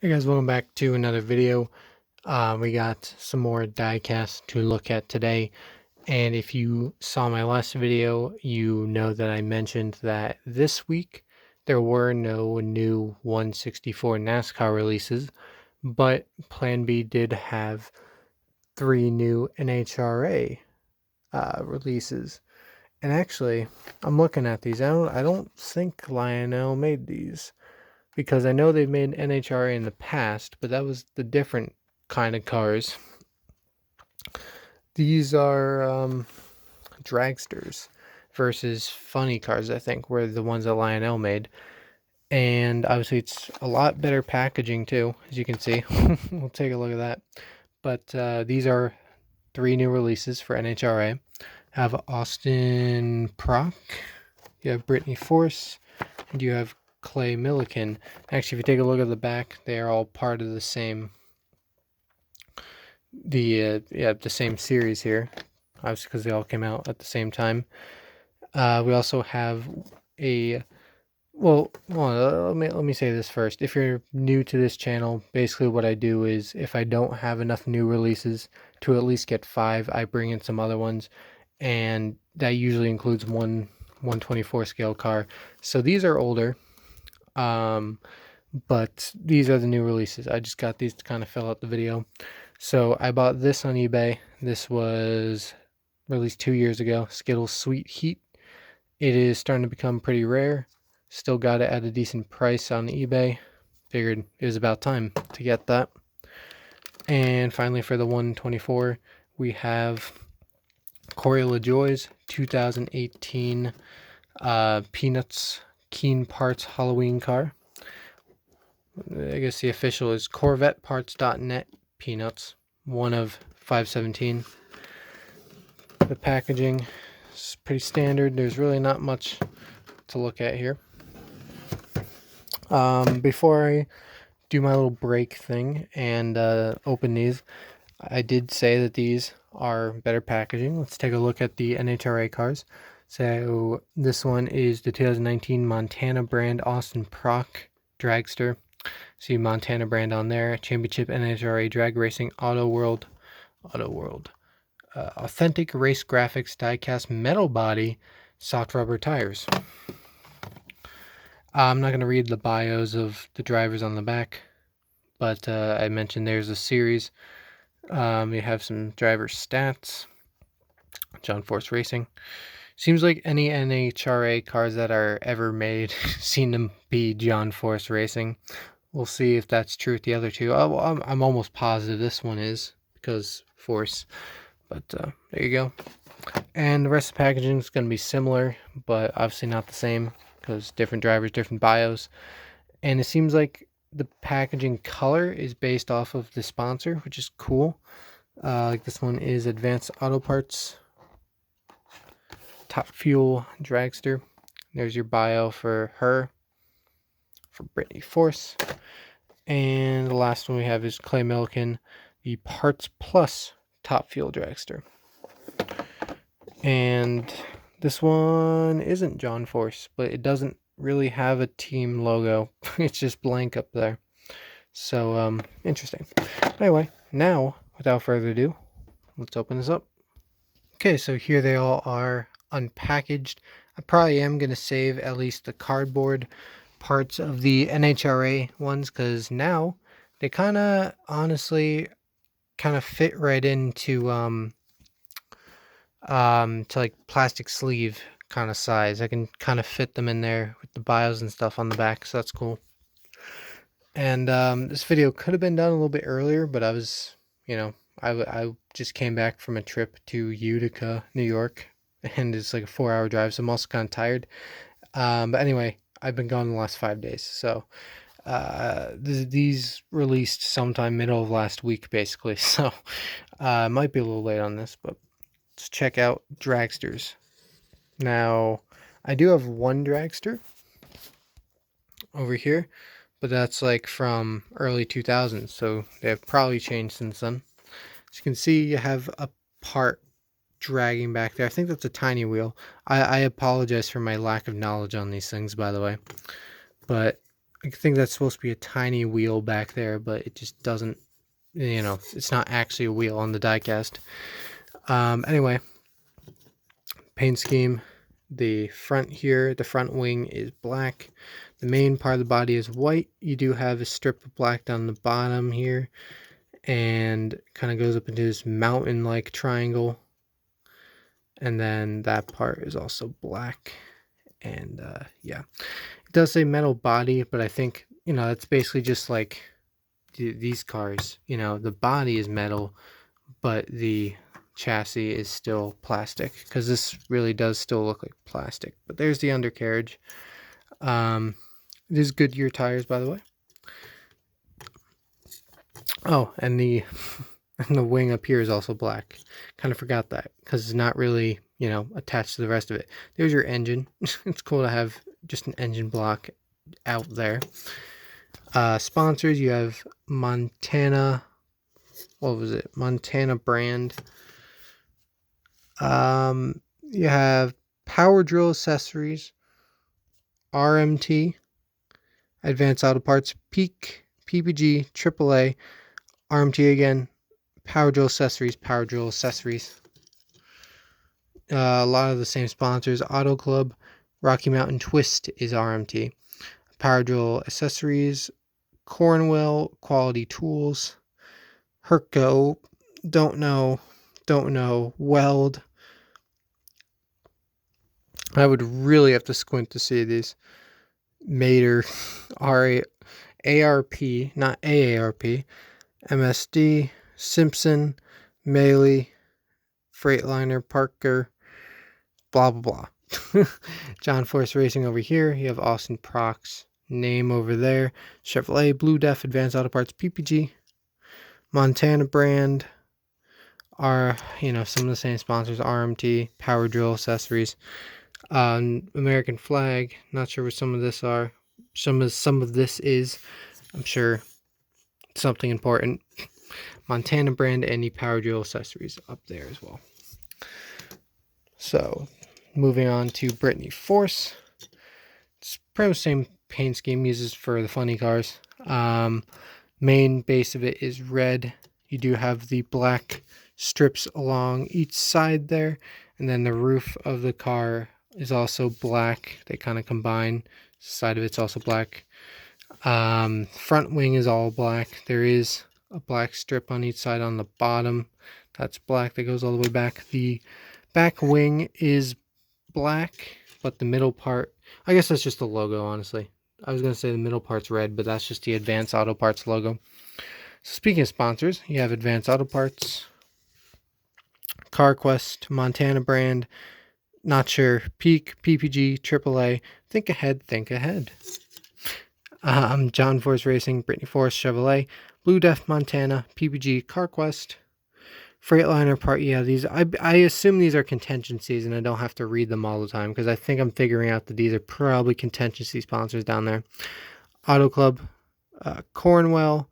Hey guys, welcome back to another video. We got some more diecast to look at today, and if you saw my last video, you know that I mentioned that this week there were no new 164 NASCAR releases, but Plan B did have 3 new NHRA releases. And actually, I'm looking at these. I don't think Lionel made these, because I know they've made NHRA in the past, but that was the different kind of cars. These are dragsters versus funny cars, I think, were the ones that Lionel made. And obviously it's a lot better packaging too, as you can see. We'll take a look at that. But these are 3 new releases for NHRA. Have Austin Prock, you have Brittany Force, and you have Clay Millican. Actually, if you take a look at the back, they are all part of the same the same series here, obviously because they all came out at the same time. We also have a let me say this first. If you're new to this channel, basically what I do is if I don't have enough new releases to at least get 5, I bring in some other ones, and that usually includes one 124 scale car. So these are older, but these are the new releases. I just got these to kind of fill out the video. So I bought this on eBay. This was released 2 years ago. Skittles Sweet Heat. It is starting to become pretty rare. Still got it at a decent price on eBay. Figured it was about time to get that. And finally, for the 124, we have Corey Lajoie's 2018 Peanuts Keen Parts Halloween car. I guess the official is CorvetteParts.net Peanuts, one of 517. The packaging is pretty standard. There's really not much to look at here. Before I do my little break thing and open these, I did say that these are better packaging. Let's take a look at the NHRA cars. So this one is the 2019 Montana brand Austin Prock Dragster. See Montana brand on there. Championship NHRA Drag Racing Auto World. Authentic race graphics, diecast metal body, soft rubber tires. I'm not going to read the bios of the drivers on the back, but I mentioned there's a series. You have some driver stats. John Force Racing. Seems like any NHRA cars that are ever made seem to be John Force Racing. We'll see if that's true with the other two. I'm almost positive this one is, because Force. But there you go. And the rest of the packaging is going to be similar, but obviously not the same, because different drivers, different bios. And it seems like the packaging color is based off of the sponsor, which is cool. Like this one is Advanced Auto Parts, Top Fuel Dragster. There's your bio for her, for Brittany Force. And the last one we have is Clay Millican, the Parts Plus Top Fuel Dragster. And this one isn't John Force, but it doesn't really have a team logo. It's just blank up there. So, interesting. Anyway, now, without further ado, let's open this up. Okay, so here they all are unpackaged. I probably am going to save at least the cardboard parts of the NHRA ones, because now they kind of honestly kind of fit right into to like plastic sleeve kind of size. I can kind of fit them in there with the bios and stuff on the back, so that's cool. And this video could have been done a little bit earlier, but I was, I just came back from a trip to Utica, New York, and it's like a 4-hour drive, so I'm also kind of tired. But anyway, I've been gone the last 5 days, so these released sometime middle of last week, basically. So might be a little late on this, but let's check out dragsters. Now, I do have one dragster over here, but that's like from early 2000s, so they've probably changed since then. As you can see, you have a part dragging back there. I think that's a tiny wheel. I apologize for my lack of knowledge on these things, by the way. But I think that's supposed to be a tiny wheel back there, but it just doesn't, it's not actually a wheel on the diecast. Anyway, paint scheme. The front here, the front wing is black. The main part of the body is white. You do have a strip of black down the bottom here, and kind of goes up into this mountain-like triangle. And then that part is also black. And yeah, it does say metal body, but I think, it's basically just like these cars. The body is metal, but the chassis is still plastic, because this really does still look like plastic. But there's the undercarriage. It is Goodyear tires, by the way. Oh, and the and the wing up here is also black. Kind of forgot that, because it's not really, attached to the rest of it. There's your engine. It's cool to have just an engine block out there. Sponsors, you have Montana. What was it? Montana brand. You have Power Drill Accessories, RMT, Advanced Auto Parts, Peak, PPG, AAA, RMT again, Power Drill Accessories, Power Drill Accessories. A lot of the same sponsors. Auto Club, Rocky Mountain Twist is RMT. Power Drill Accessories, Cornwell Quality Tools, Herco, don't know, Weld. I would really have to squint to see these. Mater, ARP, not AARP, MSD, Simpson, Maley, Freightliner, Parker, blah, blah, blah. John Force Racing over here. You have Austin Prock's name over there. Chevrolet, Blue Def, Advanced Auto Parts, PPG, Montana brand are, some of the same sponsors, RMT, Power Drill Accessories. American flag, not sure what some of this are. Some of this is, I'm sure, something important. Montana brand, any Power Drill Accessories up there as well. So, moving on to Brittany Force. It's pretty much the same paint scheme uses for the funny cars. Main base of it is red. You do have the black strips along each side there, and then the roof of the car is also black. They kind of combine. The side of it's also black. Front wing is all black. There is a black strip on each side on the bottom. That's black. That goes all the way back. The back wing is black, but the middle part, I guess that's just the logo, honestly. I was going to say the middle part's red, but that's just the Advanced Auto Parts logo. So speaking of sponsors, you have Advanced Auto Parts, CarQuest, Montana brand, not sure, Peak, PPG, AAA, think ahead. John Force Racing, Brittany Force, Chevrolet, Blue Def, Montana, PPG, CarQuest, Freightliner part. Yeah, these, I assume these are contingencies, and I don't have to read them all the time, because I think I'm figuring out that these are probably contingency sponsors down there. Auto Club, Cornwell,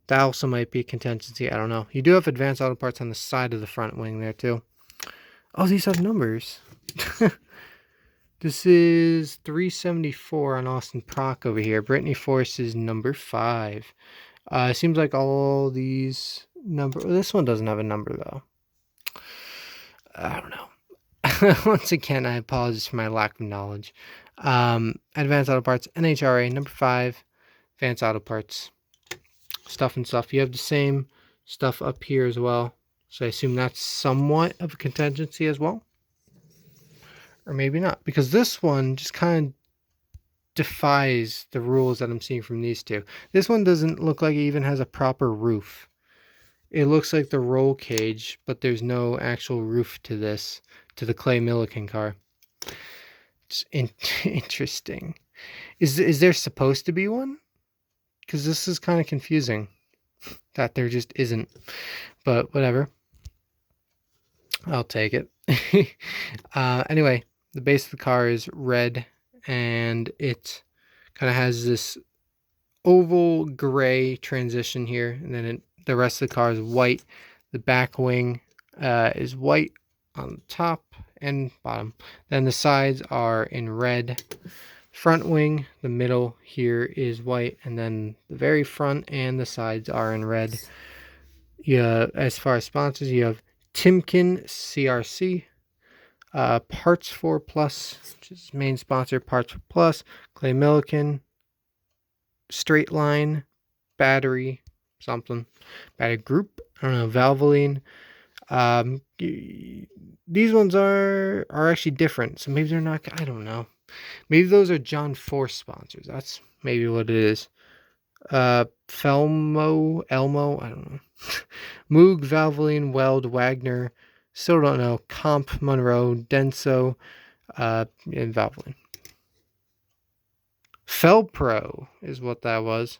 that also might be a contingency, I don't know. You do have Advanced Auto Parts on the side of the front wing there too. Oh, these have numbers. This is 374 on Austin Prock over here. Brittany Force is number 5. It seems like all these this one doesn't have a number though. I don't know. Once again, I apologize for my lack of knowledge. Advanced Auto Parts, NHRA, number 5. Advanced Auto Parts. Stuff and stuff. You have the same stuff up here as well. So I assume that's somewhat of a contingency as well. Or maybe not. Because this one just kind of defies the rules that I'm seeing from these two. This one doesn't look like it even has a proper roof. It looks like the roll cage, but there's no actual roof to this, to the Clay Millican car. It's interesting. Is there supposed to be one? Because this is kind of confusing that there just isn't. But whatever. I'll take it. Anyway, the base of the car is red, and it kind of has this oval gray transition here, and then the rest of the car is white. The back wing is white on the top and bottom. Then the sides are in red. Front wing, the middle here is white, and then the very front and the sides are in red. Yeah, as far as sponsors, you have Timken CRC, Parts Plus, which is main sponsor, Parts Plus, Clay Millican, Straight Line, Battery, something, Battery Group, I don't know, Valvoline. These ones are actually different, so maybe they're not, I don't know. Maybe those are John Force sponsors. That's maybe what it is. Elmo, I don't know. Moog, Valvoline, Weld, Wagner, still don't know. Comp, Monroe, Denso, and Valvoline. Felpro is what that was.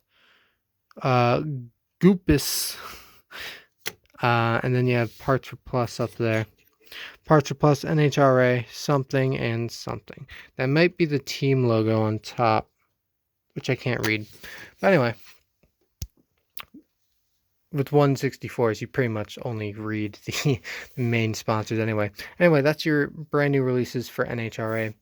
Goopus. And then you have Parts Plus up there. Parts Plus, NHRA, something and something. That might be the team logo on top, which I can't read. But anyway, with 164s, you pretty much only read the main sponsors anyway. Anyway, that's your brand new releases for NHRA.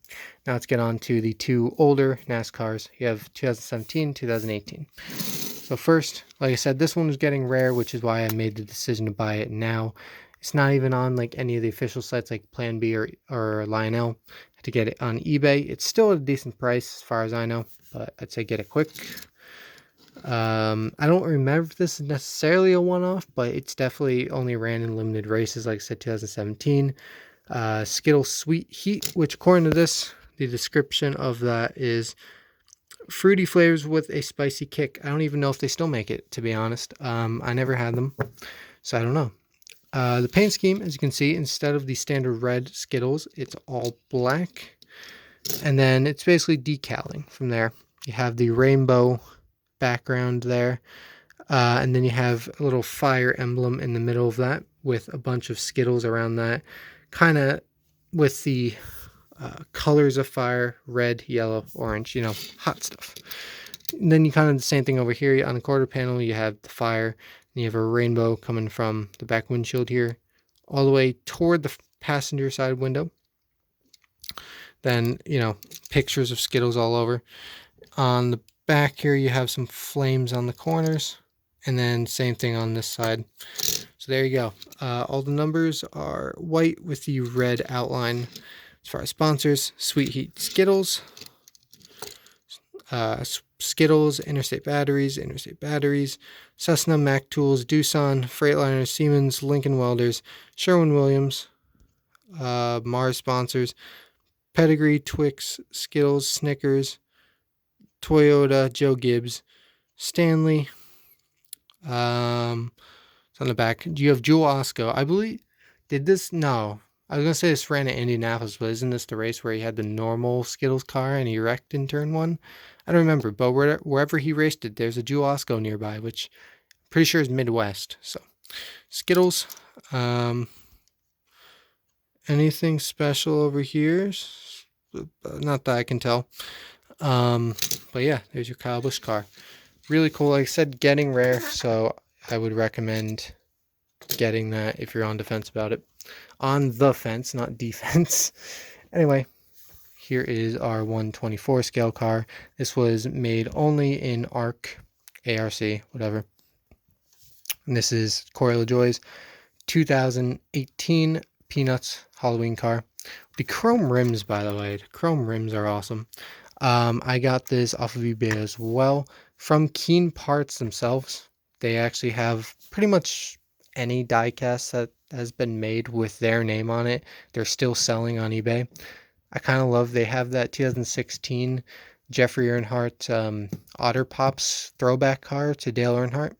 Now let's get on to the two older NASCARs. You have 2017, 2018. So first, like I said, this one was getting rare, which is why I made the decision to buy it now. It's not even on like any of the official sites like Plan B or Lionel. I had to get it on eBay. It's still at a decent price as far as I know, but I'd say get it quick. I don't remember if this is necessarily a one-off, but it's definitely only ran in limited races, like I said, 2017. Skittles Sweet Heat, which according to this, the description of that is fruity flavors with a spicy kick. I don't even know if they still make it, to be honest. I never had them, so I don't know. The paint scheme, as you can see, instead of the standard red Skittles, it's all black. And then it's basically decaling from there. You have the rainbow background there. And then you have a little fire emblem in the middle of that with a bunch of Skittles around that. Kind of with the colors of fire, red, yellow, orange, hot stuff. And then you kind of the same thing over here. On the quarter panel, you have the fire. And you have a rainbow coming from the back windshield here all the way toward the passenger side window. Then, pictures of Skittles all over. On the back here, you have some flames on the corners. And then same thing on this side. So there you go. All the numbers are white with the red outline. As far as sponsors, Sweet Heat Skittles, Skittles, Interstate Batteries, Cessna, Mac Tools, Doosan, Freightliner, Siemens, Lincoln Welders, Sherwin-Williams, Mars sponsors, Pedigree, Twix, Skittles, Snickers, Toyota, Joe Gibbs, Stanley. It's on the back. You have Jewel Osco. I believe, did this? No. I was going to say this ran at Indianapolis, but isn't this the race where he had the normal Skittles car and he wrecked in turn one? I don't remember, but wherever he raced it, there's a Jewel Osco nearby, which I'm pretty sure is Midwest. So, Skittles. Anything special over here? Not that I can tell. But yeah, there's your Kyle Busch car. Really cool. Like I said, getting rare, so I would recommend getting that if you're on defense about it. On the fence, not defense. Anyway, here is our 124 scale car. This was made only in ARC, whatever. And this is Corey Lajoie's 2018 Peanuts Halloween car. The chrome rims, by the way. The chrome rims are awesome. I got this off of eBay as well. From Keen Parts themselves. They actually have pretty much any diecast that has been made with their name on it. They're still selling on eBay. I kind of love they have that 2016 Jeffrey Earnhardt Otter Pops throwback car to Dale Earnhardt.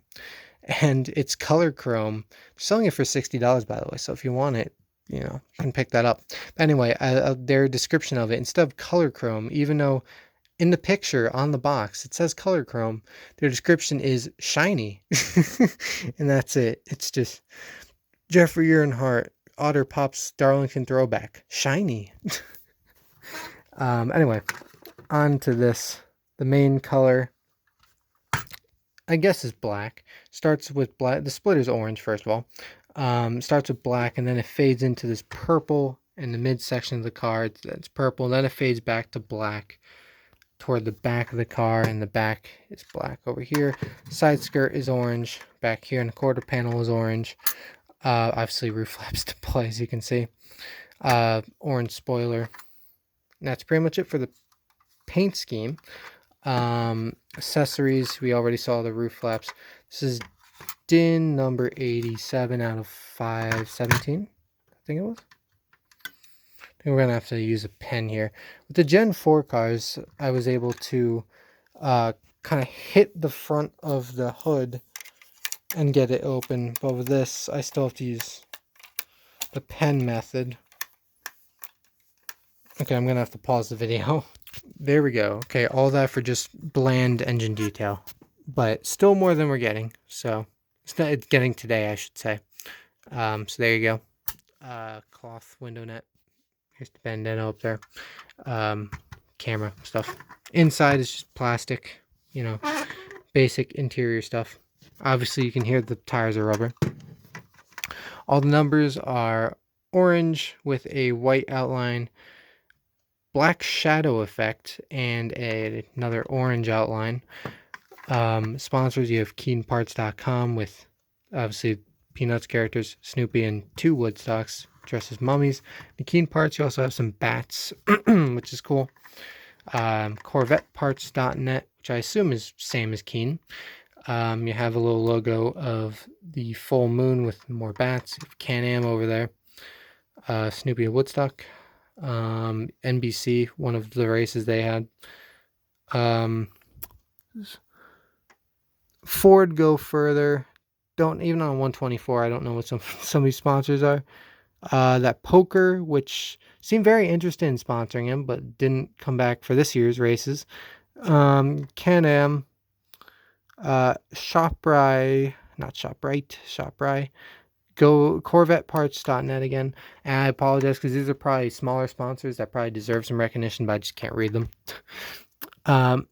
And it's color chrome. They're selling it for $60, by the way. So if you want it, you can pick that up. But anyway, their description of it, instead of color chrome, even though in the picture on the box it says color chrome, their description is shiny. And that's it. It's just Jeffrey Earnhardt Otter Pops Darlington throwback. Shiny. Anyway, on to this. The main color, I guess, is black. Starts with black. The splitter's orange, first of all. Starts with black, and then it fades into this purple in the midsection of the car. It's purple, and then it fades back to black. toward the back of the car, and the back is black over here. Side skirt is orange. Back here in the quarter panel is orange. Obviously roof flaps to play, as you can see. Orange spoiler. And that's pretty much it for the paint scheme. Accessories, we already saw the roof flaps. This is DIN number 87 out of 517, I think it was. I think we're gonna have to use a pen here. With the Gen 4 cars, I was able to kind of hit the front of the hood and get it open, but with this I still have to use the pen method. Okay, I'm gonna have to pause the video. There we go. Okay, all that for just bland engine detail, but still more than we're getting. So it's getting today, I should say. So there you go. Cloth window net. Here's the bandana up there. Camera stuff. Inside is just plastic, you know, basic interior stuff. Obviously, you can hear the tires are rubber. All the numbers are orange with a white outline, black shadow effect, and another orange outline. Sponsors, you have KeenParts.com with obviously Peanuts characters, Snoopy, and 2 Woodstocks dressed as mummies. The Keen Parts, you also have some bats, which is cool. CorvetteParts.net, which I assume is same as Keen. You have a little logo of the full moon with more bats. You have Can-Am over there. Snoopy and Woodstock. NBC, one of the races they had. Ford Go Further. Don't even on 124. I don't know what some of these sponsors are. That Poker, which seemed very interested in sponsoring him, but didn't come back for this year's races. Can-Am, ShopRite, Go CorvetteParts.net again. And I apologize because these are probably smaller sponsors that probably deserve some recognition, but I just can't read them.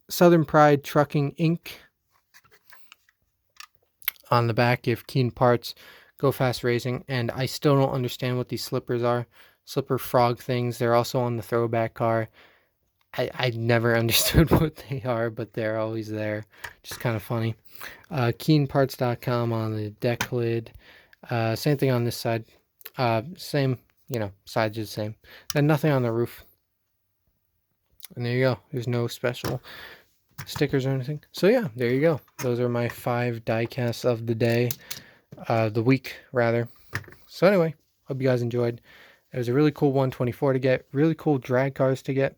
Southern Pride Trucking Inc. On the back, you have Keen Parts, Go Fast Racing, and I still don't understand what these slippers are. Slipper frog things. They're also on the throwback car. I never understood what they are, but they're always there. Just kind of funny. KeenParts.com on the deck lid. Same thing on this side. Same, sides are the same. Then nothing on the roof. And there you go. There's no special stickers or anything. So yeah, there you go. Those are my 5 diecasts of the day. The week, rather. So anyway, hope you guys enjoyed. It was a really cool 124 to get. Really cool drag cars to get.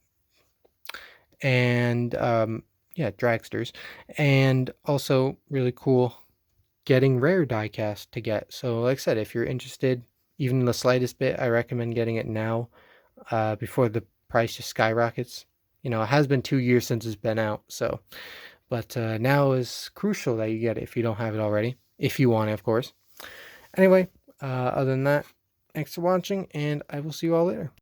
And, dragsters. And also really cool getting rare diecast to get. So like I said, if you're interested, even in the slightest bit, I recommend getting it now before the price just skyrockets. It has been 2 years since it's been out, so. But now is crucial that you get it if you don't have it already. If you want it, of course. Anyway, other than that, thanks for watching, and I will see you all later.